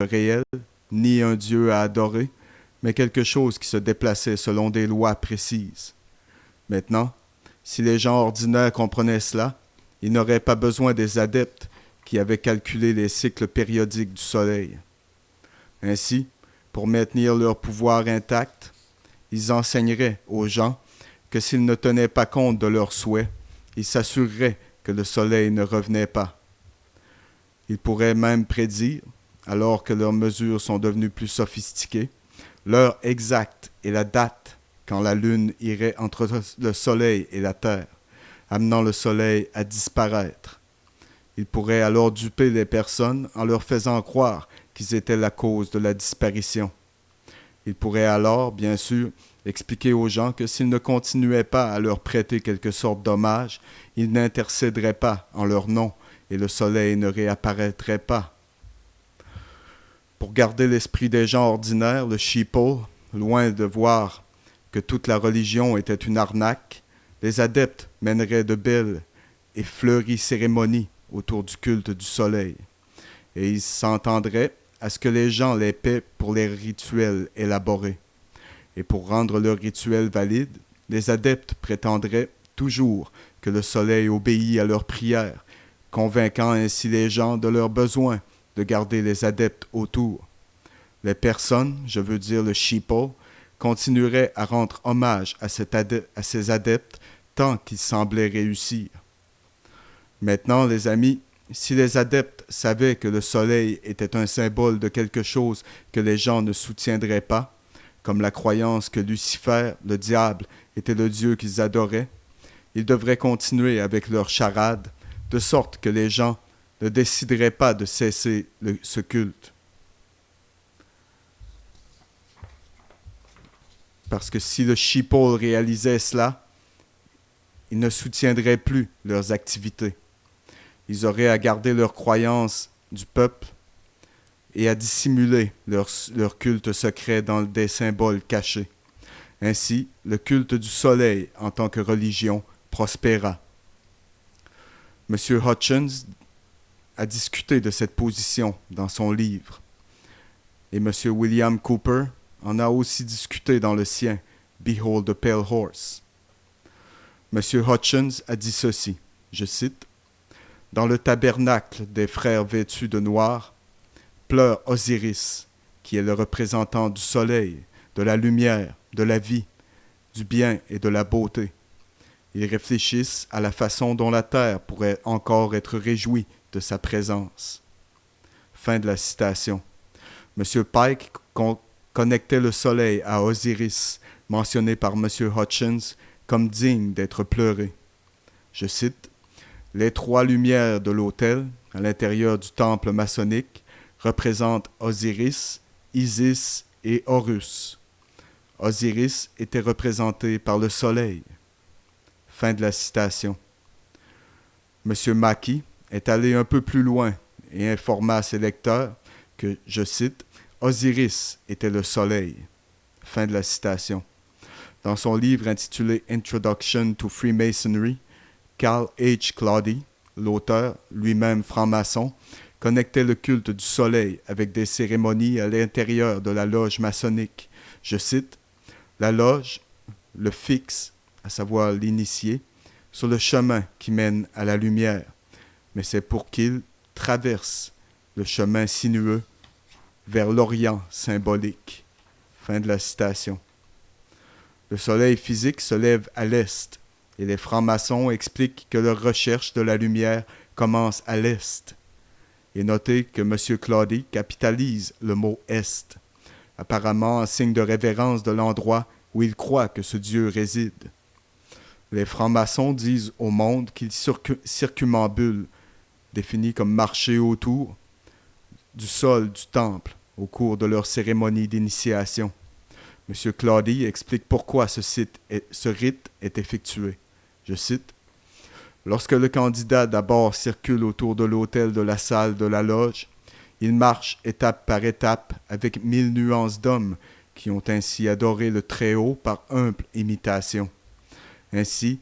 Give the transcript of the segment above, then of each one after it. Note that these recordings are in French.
réel, ni un Dieu à adorer, mais quelque chose qui se déplaçait selon des lois précises. Maintenant, si les gens ordinaires comprenaient cela, ils n'auraient pas besoin des adeptes qui avaient calculé les cycles périodiques du Soleil. Ainsi, pour maintenir leur pouvoir intact, ils enseigneraient aux gens que s'ils ne tenaient pas compte de leurs souhaits, ils s'assureraient que le Soleil ne revenait pas. Ils pourraient même prédire, alors que leurs mesures sont devenues plus sophistiquées, l'heure exacte et la date quand la Lune irait entre le Soleil et la Terre, amenant le Soleil à disparaître. Ils pourraient alors duper les personnes en leur faisant croire qu'ils étaient la cause de la disparition. Ils pourraient alors, bien sûr, expliquer aux gens que s'ils ne continuaient pas à leur prêter quelque sorte d'hommage, ils n'intercéderaient pas en leur nom et le Soleil ne réapparaîtrait pas. Pour garder l'esprit des gens ordinaires, le sheeple, loin de voir que toute la religion était une arnaque, les adeptes mèneraient de belles et fleuries cérémonies autour du culte du Soleil, et ils s'entendraient à ce que les gens les paient pour les rituels élaborés. Et pour rendre leurs rituels valides, les adeptes prétendraient toujours que le Soleil obéit à leurs prières, convainquant ainsi les gens de leur besoin de garder les adeptes autour. Les personnes, je veux dire le sheeple, continueraient à rendre hommage à ces adeptes tant qu'ils semblaient réussir. Maintenant, les amis, si les adeptes savaient que le Soleil était un symbole de quelque chose que les gens ne soutiendraient pas, comme la croyance que Lucifer, le diable, était le Dieu qu'ils adoraient, ils devraient continuer avec leur charade, de sorte que les gens ne décideraient pas de cesser ce culte. Parce que si le sheeple réalisait cela, ils ne soutiendraient plus leurs activités. Ils auraient à garder leurs croyances du peuple et à dissimuler leur culte secret dans des symboles cachés. Ainsi, le culte du Soleil en tant que religion prospéra. M. Hutchins a discuté de cette position dans son livre, et M. William Cooper en a aussi discuté dans le sien, Behold the Pale Horse. M. Hutchins a dit ceci, je cite, « Dans le tabernacle des frères vêtus de noir, pleure Osiris, qui est le représentant du soleil, de la lumière, de la vie, du bien et de la beauté. Ils réfléchissent à la façon dont la terre pourrait encore être réjouie de sa présence. » Fin de la citation. M. Pike connectait le soleil à Osiris, mentionné par M. Hutchins, comme digne d'être pleuré. Je cite, « Les trois lumières de l'autel, à l'intérieur du temple maçonnique, représentent Osiris, Isis et Horus. Osiris était représenté par le soleil. » Fin de la citation. M. Mackie est allé un peu plus loin et informa ses lecteurs que, je cite, « Osiris était le soleil. » Fin de la citation. Dans son livre intitulé Introduction to Freemasonry, Carl H. Claudy, l'auteur, lui-même franc-maçon, connectait le culte du soleil avec des cérémonies à l'intérieur de la loge maçonnique. Je cite, « La loge le fixe, à savoir l'initié, sur le chemin qui mène à la lumière, mais c'est pour qu'il traverse le chemin sinueux vers l'Orient symbolique. » Fin de la citation. Le soleil physique se lève à l'est, et les francs-maçons expliquent que leur recherche de la lumière commence à l'est. Et notez que M. Claudy capitalise le mot « est », apparemment en signe de révérence de l'endroit où il croit que ce Dieu réside. Les francs-maçons disent au monde qu'ils circumambulent, définis comme marcher autour du sol du temple au cours de leur cérémonie d'initiation. M. Claudy explique pourquoi ce rite est effectué. Je cite, « Lorsque le candidat d'abord circule autour de l'autel de la salle de la loge, il marche étape par étape avec 1000 nuances d'hommes qui ont ainsi adoré le Très-Haut par humble imitation. Ainsi,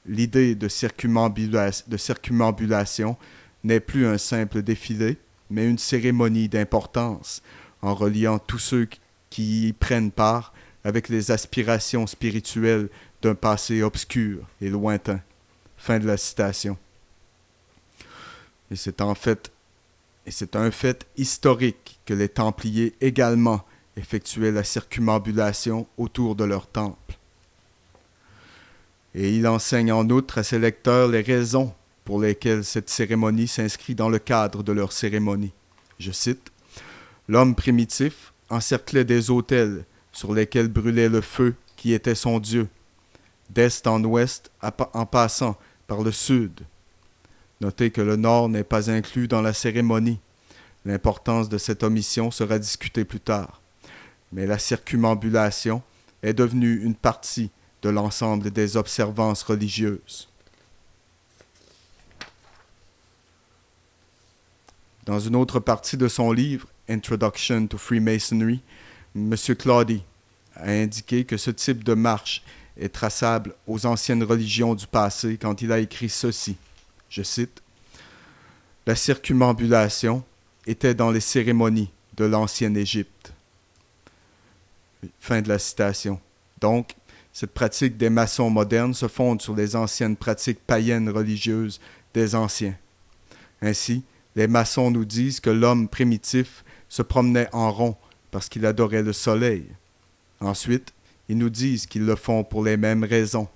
l'idée de circumambulation n'est plus un simple défilé, mais une cérémonie d'importance, en reliant tous ceux qui y prennent part avec les aspirations spirituelles d'un passé obscur et lointain. Fin de la citation. Et c'est un fait historique que les Templiers également effectuaient la circumambulation autour de leur temple. Et il enseigne en outre à ses lecteurs les raisons pour lesquelles cette cérémonie s'inscrit dans le cadre de leur cérémonie. Je cite, « L'homme primitif encerclait des autels sur lesquels brûlait le feu qui était son Dieu, d'est en ouest en passant par le sud. Notez que le nord n'est pas inclus dans la cérémonie. L'importance de cette omission sera discutée plus tard. Mais la circumambulation est devenue une partie de l'ensemble des observances religieuses. » Dans une autre partie de son livre, Introduction to Freemasonry, M. Claudy a indiqué que ce type de marche est traçable aux anciennes religions du passé quand il a écrit ceci, je cite, « La circumambulation était dans les cérémonies de l'ancienne Égypte. » Fin de la citation. Donc, cette pratique des maçons modernes se fonde sur les anciennes pratiques païennes religieuses des anciens. Ainsi, les maçons nous disent que l'homme primitif se promenait en rond parce qu'il adorait le soleil. Ensuite, ils nous disent qu'ils le font pour les mêmes raisons.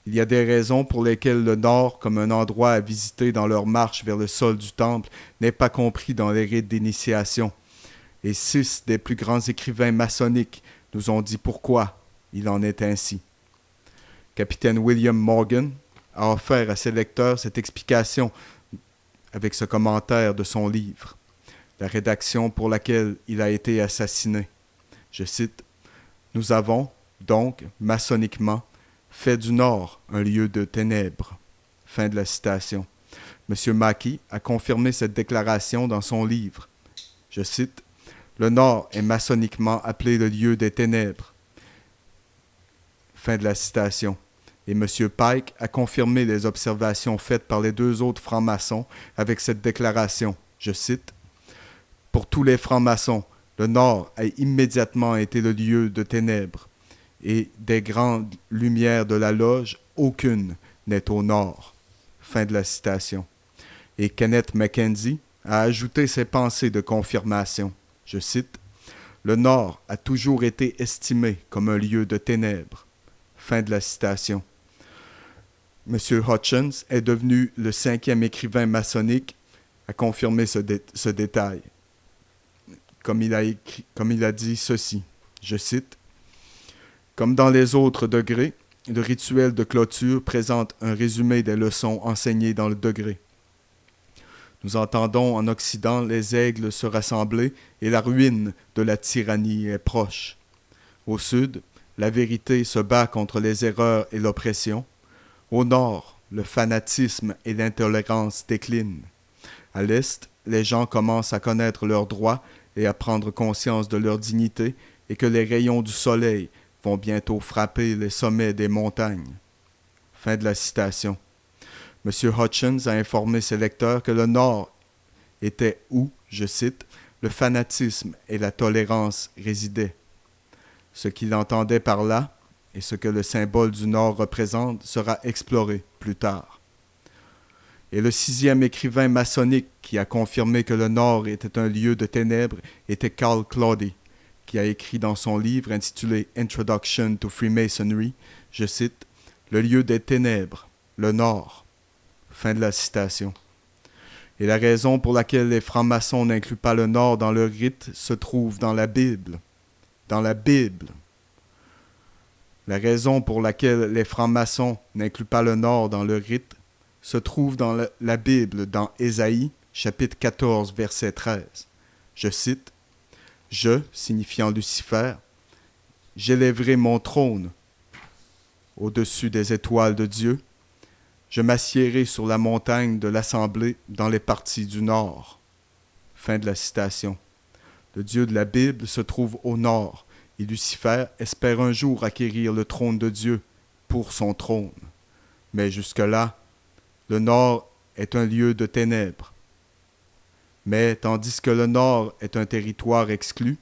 Il y a des raisons pour lesquelles le nord, comme un endroit à visiter dans leur marche vers le sol du temple, n'est pas compris dans les rites d'initiation. Et 6 des plus grands écrivains maçonniques nous ont dit pourquoi il en est ainsi. Capitaine William Morgan a offert à ses lecteurs cette explication avec ce commentaire de son livre, la rédaction pour laquelle il a été assassiné. Je cite, « Nous avons, donc, maçonniquement, fait du Nord un lieu de ténèbres. » Fin de la citation. M. Mackey a confirmé cette déclaration dans son livre. Je cite, « Le Nord est maçonniquement appelé le lieu des ténèbres. » Fin de la citation. Et M. Pike a confirmé les observations faites par les 2 autres francs-maçons avec cette déclaration. Je cite, « Pour tous les francs-maçons, le Nord a immédiatement été le lieu de ténèbres, et des grandes lumières de la loge, aucune n'est au Nord. » Fin de la citation. Et Kenneth Mackenzie a ajouté ses pensées de confirmation. Je cite, « Le Nord a toujours été estimé comme un lieu de ténèbres. » Fin de la citation. M. Hutchins est devenu le 5e écrivain maçonnique à confirmer ce détail. Comme il a dit ceci, je cite, « Comme dans les autres degrés, le rituel de clôture présente un résumé des leçons enseignées dans le degré. Nous entendons en Occident les aigles se rassembler et la ruine de la tyrannie est proche. Au sud, la vérité se bat contre les erreurs et l'oppression. Au nord, le fanatisme et l'intolérance déclinent. À l'est, les gens commencent à connaître leurs droits et à prendre conscience de leur dignité et que les rayons du soleil vont bientôt frapper les sommets des montagnes. » Fin de la citation. M. Hutchins a informé ses lecteurs que le Nord était où, je cite, « le fanatisme et la tolérance résidaient. » Ce qu'il entendait par là, et ce que le symbole du Nord représente, sera exploré plus tard. Et le 6e écrivain maçonnique qui a confirmé que le Nord était un lieu de ténèbres était Carl Claudy, qui a écrit dans son livre intitulé Introduction to Freemasonry, je cite, « Le lieu des ténèbres, le Nord. » Fin de la citation. Et la raison pour laquelle les francs-maçons n'incluent pas le Nord dans leur rite se trouve dans la Bible. Dans la Bible. La raison pour laquelle les francs-maçons n'incluent pas le Nord dans leur rite se trouve dans la Bible, dans Ésaïe, chapitre 14, verset 13. Je cite, « Je, signifiant Lucifer, j'élèverai mon trône au-dessus des étoiles de Dieu. Je m'assiérai sur la montagne de l'Assemblée dans les parties du Nord. » Fin de la citation. Le Dieu de la Bible se trouve au Nord, et Lucifer espère un jour acquérir le trône de Dieu pour son trône. Mais jusque-là, le Nord est un lieu de ténèbres. Mais tandis que le nord est un territoire exclu,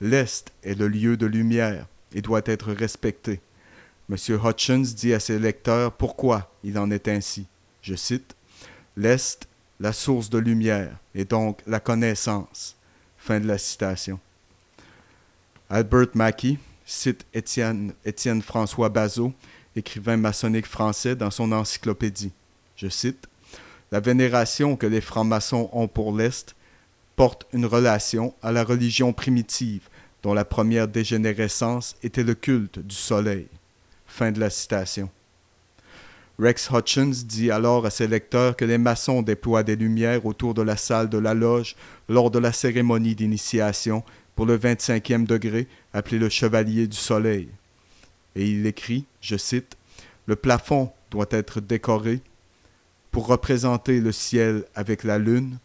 l'est est le lieu de lumière et doit être respecté. M. Hutchins dit à ses lecteurs pourquoi il en est ainsi. Je cite, « L'est, la source de lumière, et donc la connaissance. » Fin de la citation. Albert Mackey cite Étienne François Bazot, écrivain maçonnique français, dans son encyclopédie. Je cite, « La vénération que les francs-maçons ont pour l'Est porte une relation à la religion primitive, dont la première dégénérescence était le culte du soleil. » Fin de la citation. Rex Hutchins dit alors à ses lecteurs que les maçons déploient des lumières autour de la salle de la loge lors de la cérémonie d'initiation pour le 25e degré, appelé le Chevalier du Soleil. Et il écrit, je cite, « Le plafond doit être décoré pour représenter le ciel avec la lune,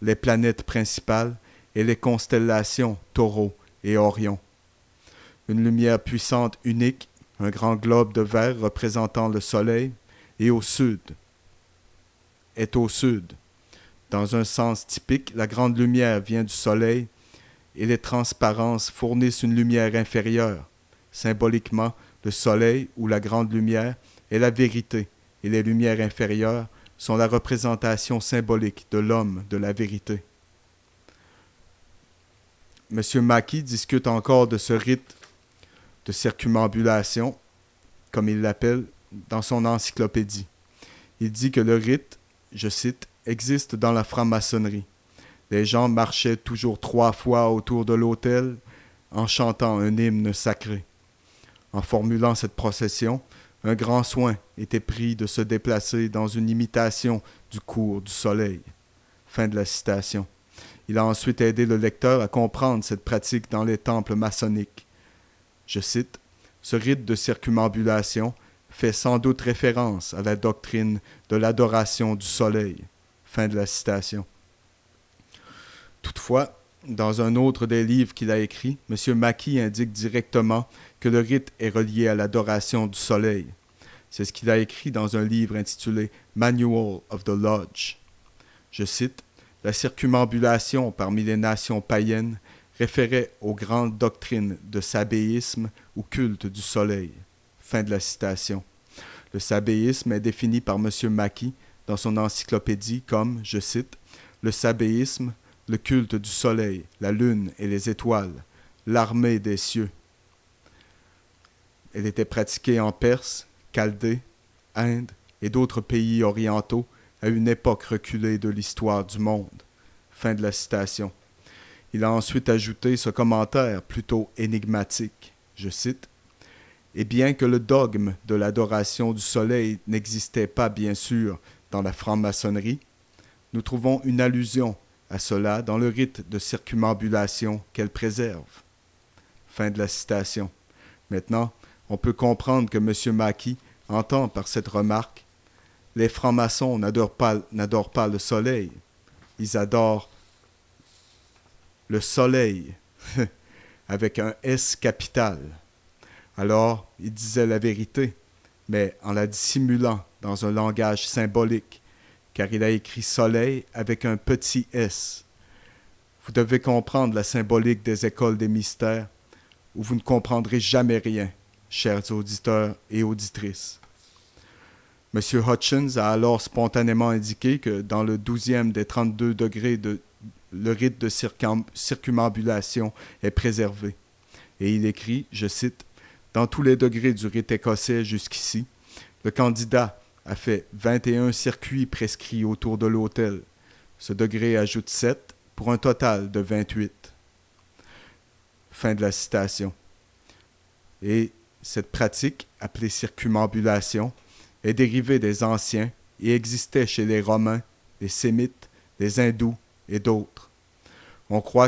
les planètes principales et les constellations Taureau et Orion. Une lumière puissante unique, un grand globe de verre représentant le soleil, est au sud. Dans un sens typique, la grande lumière vient du soleil et les transparences fournissent une lumière inférieure. Symboliquement, le soleil ou la grande lumière est la vérité et les lumières inférieures sont la représentation symbolique de l'homme de la vérité. M. Mackey discute encore de ce rite de circumambulation, comme il l'appelle, dans son encyclopédie. Il dit que le rite, je cite, « existe dans la franc-maçonnerie. Les gens marchaient toujours 3 fois autour de l'autel en chantant un hymne sacré. En formulant cette procession, un grand soin était pris de se déplacer dans une imitation du cours du soleil. » Fin de la citation. Il a ensuite aidé le lecteur à comprendre cette pratique dans les temples maçonniques. Je cite, « Ce rite de circumambulation fait sans doute référence à la doctrine de l'adoration du soleil. » Fin de la citation. Toutefois, dans un autre des livres qu'il a écrit, M. Mackey indique directement que le rite est relié à l'adoration du soleil. C'est ce qu'il a écrit dans un livre intitulé « Manual of the Lodge ». Je cite, « La circumambulation parmi les nations païennes référait aux grandes doctrines de sabéisme ou culte du soleil. » Fin de la citation. Le sabéisme est défini par M. Mackey dans son encyclopédie comme, je cite, « Le sabéisme, le culte du soleil, la lune et les étoiles, l'armée des cieux. » Elle était pratiquée en Perse, Chaldée, Inde et d'autres pays orientaux à une époque reculée de l'histoire du monde. Fin de la citation. Il a ensuite ajouté ce commentaire plutôt énigmatique, je cite, « Et bien que le dogme de l'adoration du soleil n'existait pas bien sûr dans la franc-maçonnerie, nous trouvons une allusion à cela dans le rite de circumambulation qu'elle préserve. » Fin de la citation. Maintenant, on peut comprendre que M. Mackey entend par cette remarque « Les francs-maçons n'adorent pas le soleil, ils adorent le soleil, avec un S capital. » Alors, il disait la vérité, mais en la dissimulant dans un langage symbolique, car il a écrit « soleil » avec un petit « s ». Vous devez comprendre la symbolique des écoles des mystères, ou vous ne comprendrez jamais rien, chers auditeurs et auditrices. M. Hutchins a alors spontanément indiqué que dans le 12e des 32 degrés, le rite de circumambulation est préservé. Et il écrit, je cite, « Dans tous les degrés du rite écossais jusqu'ici, le candidat a fait 21 circuits prescrits autour de l'autel. Ce degré ajoute 7 pour un total de 28. » Fin de la citation. Et cette pratique, appelée circumambulation, est dérivée des anciens et existait chez les Romains, les Sémites, les Hindous et d'autres. On croit